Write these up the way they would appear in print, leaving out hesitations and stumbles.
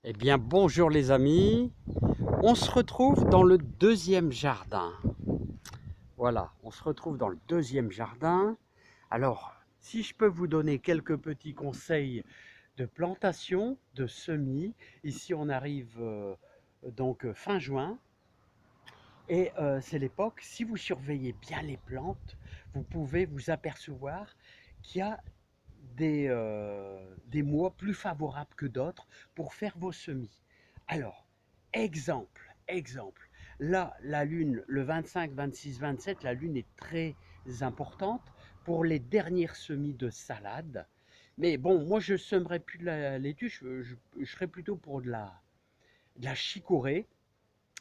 Eh bien, bonjour les amis. On se retrouve dans le deuxième jardin. Voilà, on se retrouve dans le deuxième jardin. Alors, si je peux vous donner quelques petits conseils de plantation, de semis, ici on arrive fin juin et c'est l'époque. Si vous surveillez bien les plantes, vous pouvez vous apercevoir qu'il y a des mois plus favorables que d'autres pour faire vos semis. Alors, exemple. Là, la lune, le 25, 26, 27, la lune est très importante pour les dernières semis de salade. Mais bon, moi je ne semerai plus de la laitue, je serais plutôt pour de la chicorée.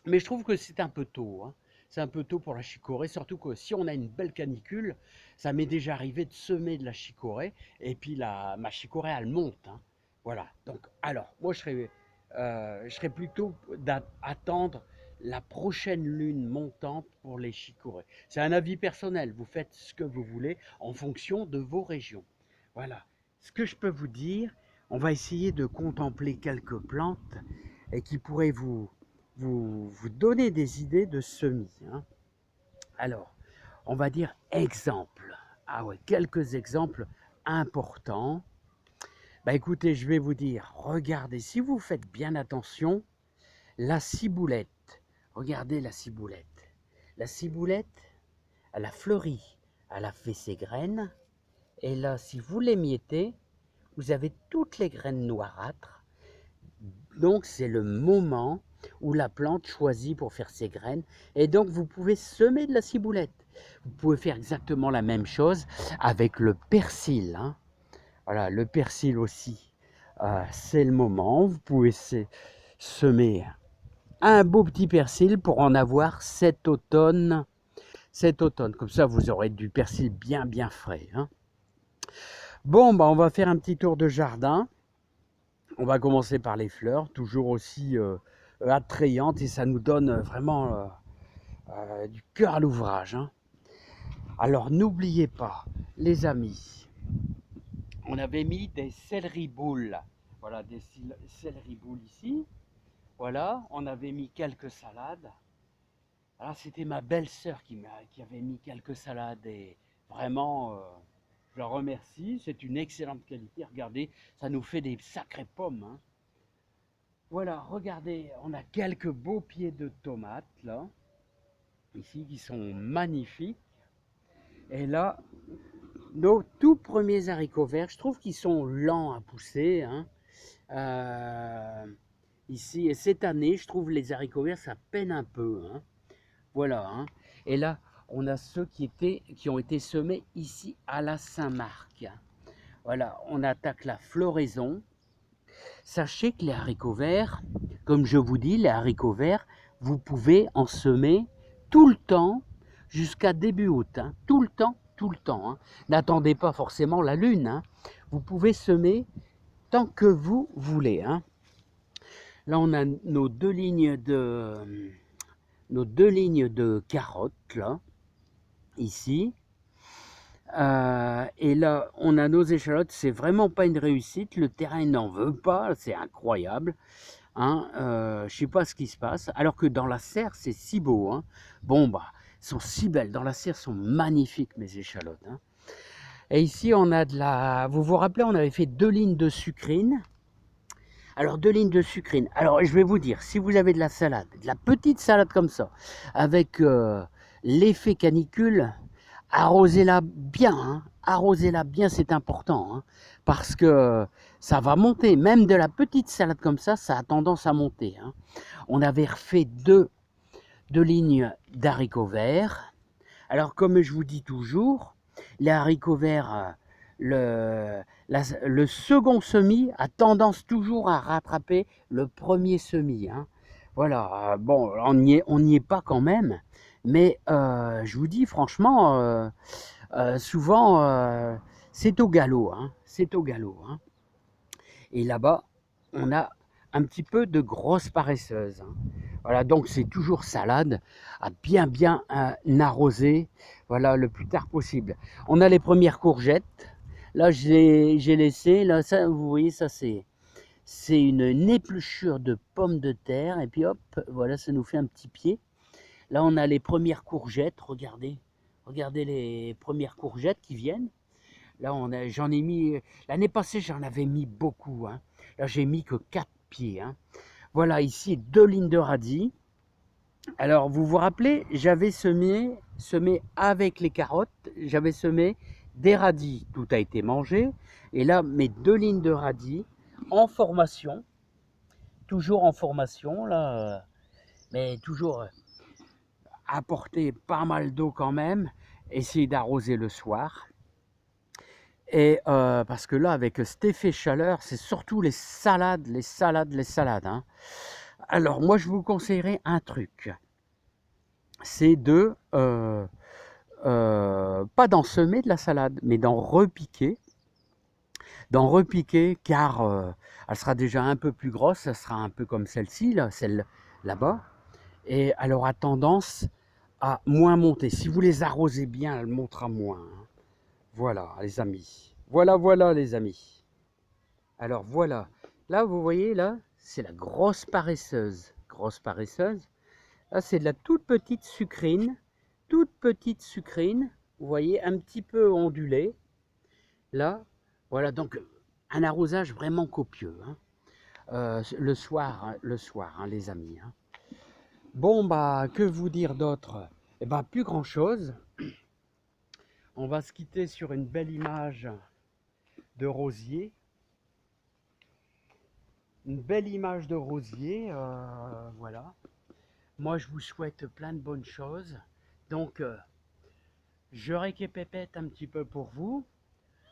Mais je trouve que c'est un peu tôt, hein. C'est un peu tôt pour la chicorée, surtout que si on a une belle canicule, ça m'est déjà arrivé de semer de la chicorée, et puis ma chicorée, elle monte, hein. Voilà. Donc, alors, moi, je serais plutôt d'attendre la prochaine lune montante pour les chicorées. C'est un avis personnel. Vous faites ce que vous voulez en fonction de vos régions. Voilà. Ce que je peux vous dire, on va essayer de contempler quelques plantes et qui pourraient vous donner des idées de semis, hein. Alors, on va dire exemple. Ah ouais, quelques exemples importants. Bah écoutez, je vais vous dire, regardez, si vous faites bien attention, la ciboulette. Regardez la ciboulette. La ciboulette, elle a fleuri, elle a fait ses graines. Et là, si vous l'émiettez, vous avez toutes les graines noirâtres. Donc c'est le moment où la plante choisit pour faire ses graines. Et donc vous pouvez semer de la ciboulette. Vous pouvez faire exactement la même chose avec le persil, hein. Voilà, le persil aussi, c'est le moment. Vous pouvez semer un beau petit persil pour en avoir cet automne. Cet automne, comme ça vous aurez du persil bien frais, hein. Bon, bah, on va faire un petit tour de jardin. On va commencer par les fleurs, toujours aussi attrayantes, et ça nous donne vraiment du cœur à l'ouvrage, hein. Alors n'oubliez pas, les amis, on avait mis des céleri boules. Voilà, des céleri boules ici. Voilà, on avait mis quelques salades. Alors c'était ma belle-sœur qui avait mis quelques salades et vraiment, je la remercie. C'est une excellente qualité. Regardez, ça nous fait des sacrées pommes, hein. Voilà, regardez, on a quelques beaux pieds de tomates là, ici, qui sont magnifiques. Et là, nos tout premiers haricots verts, je trouve qu'ils sont lents à pousser, hein. Euh, Ici, et cette année, je trouve les haricots verts, ça peine un peu, hein. Voilà, hein. Et là, on a ceux qui ont été semés ici à la Saint-Marc. Voilà, on attaque la floraison. Sachez que les haricots verts, comme je vous dis, les haricots verts, vous pouvez en semer tout le temps jusqu'à début août, hein. Tout le temps, hein. N'attendez pas forcément la lune, hein. Vous pouvez semer tant que vous voulez, hein. Là, on a nos deux lignes de carottes, là, ici. Et là, on a nos échalotes. C'est vraiment pas une réussite. Le terrain n'en veut pas. C'est incroyable, hein. Je sais pas ce qui se passe. Alors que dans la serre, c'est si beau, hein. Bon, bah, elles sont si belles. Dans la serre, elles sont magnifiques, mes échalotes, hein. Et ici, on a de la... Vous vous rappelez, on avait fait deux lignes de sucrine. Alors, deux lignes de sucrine. Alors, je vais vous dire, si vous avez de la salade, de la petite salade comme ça, avec l'effet canicule, arrosez-la bien, hein. Arrosez-la bien, c'est important, hein, parce que ça va monter. Même de la petite salade comme ça a tendance à monter, hein. On avait refait deux lignes d'haricots verts. Alors, comme je vous dis toujours, les haricots verts, le second semis a tendance toujours à rattraper le premier semis, hein. Voilà, bon, on n'y est pas quand même, mais je vous dis franchement, souvent, c'est au galop, hein, c'est au galop, hein. Et là-bas, on a un petit peu de grosses paresseuses, hein. Voilà, donc c'est toujours salade à bien arroser, voilà, le plus tard possible. On a les premières courgettes. Là, j'ai laissé, là, ça, vous voyez, ça C'est une épluchure de pommes de terre. Et puis hop, voilà, ça nous fait un petit pied. Là, on a les premières courgettes. Regardez, regardez les premières courgettes qui viennent. Là, j'en ai mis, l'année passée, j'en avais mis beaucoup, hein. Là, j'ai mis que 4 pieds, hein. Voilà, ici, 2 lignes de radis. Alors, vous vous rappelez, j'avais semé avec les carottes, j'avais semé des radis. Tout a été mangé. Et là, mes 2 lignes de radis en formation, toujours en formation, là, mais toujours apporter pas mal d'eau quand même, essayer d'arroser le soir. Et parce que là, avec cet effet chaleur, c'est surtout les salades, les salades, les salades, hein. Alors, moi, je vous conseillerais un truc. C'est de, pas d'en semer de la salade, mais d'en repiquer. D'en repiquer, car elle sera déjà un peu plus grosse, elle sera un peu comme celle-ci, là, celle là-bas. Et elle aura tendance à moins monter. Si vous les arrosez bien, elle montera moins, hein. Voilà, les amis. Voilà, voilà, les amis. Alors voilà, là vous voyez, là, c'est la grosse paresseuse. Grosse paresseuse. Là, c'est de la toute petite sucrine. Toute petite sucrine. Vous voyez, un petit peu ondulée. Là, voilà, donc un arrosage vraiment copieux, hein. Le soir, hein, les amis, hein. Bon, bah, que vous dire d'autre? Eh ben, plus grand-chose. On va se quitter sur une belle image de rosier. Une belle image de rosier, voilà. Moi, je vous souhaite plein de bonnes choses. Donc, je récapépète un petit peu pour vous.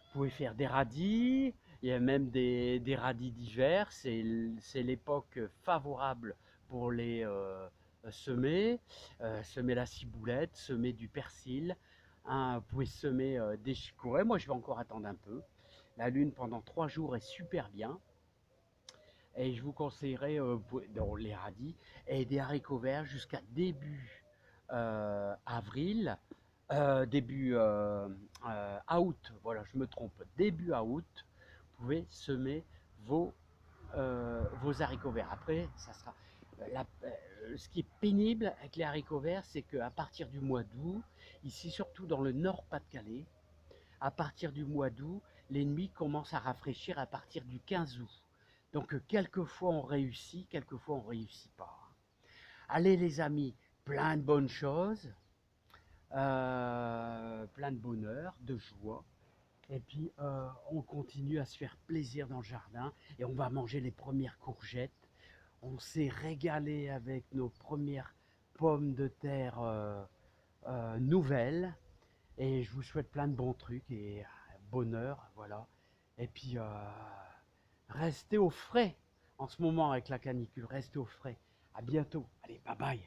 Vous pouvez faire des radis, il y a même des radis d'hiver. C'est l'époque favorable pour les semer. Semer la ciboulette, semer du persil, hein, vous pouvez semer des chicorées. Moi, je vais encore attendre un peu. La lune pendant 3 jours est super bien. Et je vous conseillerais dans les radis et des haricots verts jusqu'à début avril, début août, voilà, je me trompe, début août, vous pouvez semer vos haricots verts. Après, ça sera ce qui est pénible avec les haricots verts, c'est qu'à partir du mois d'août, ici surtout dans le nord Pas-de-Calais, à partir du mois d'août, les nuits commencent à rafraîchir à partir du 15 août. Donc quelquefois on réussit, quelquefois on ne réussit pas. Allez les amis, plein de bonnes choses, plein de bonheur, de joie. Et puis on continue à se faire plaisir dans le jardin et on va manger les premières courgettes. On s'est régalé avec nos premières pommes de terre nouvelles. Et je vous souhaite plein de bons trucs et bonheur, voilà. Et puis, restez au frais en ce moment avec la canicule, restez au frais. À bientôt. Allez, bye bye.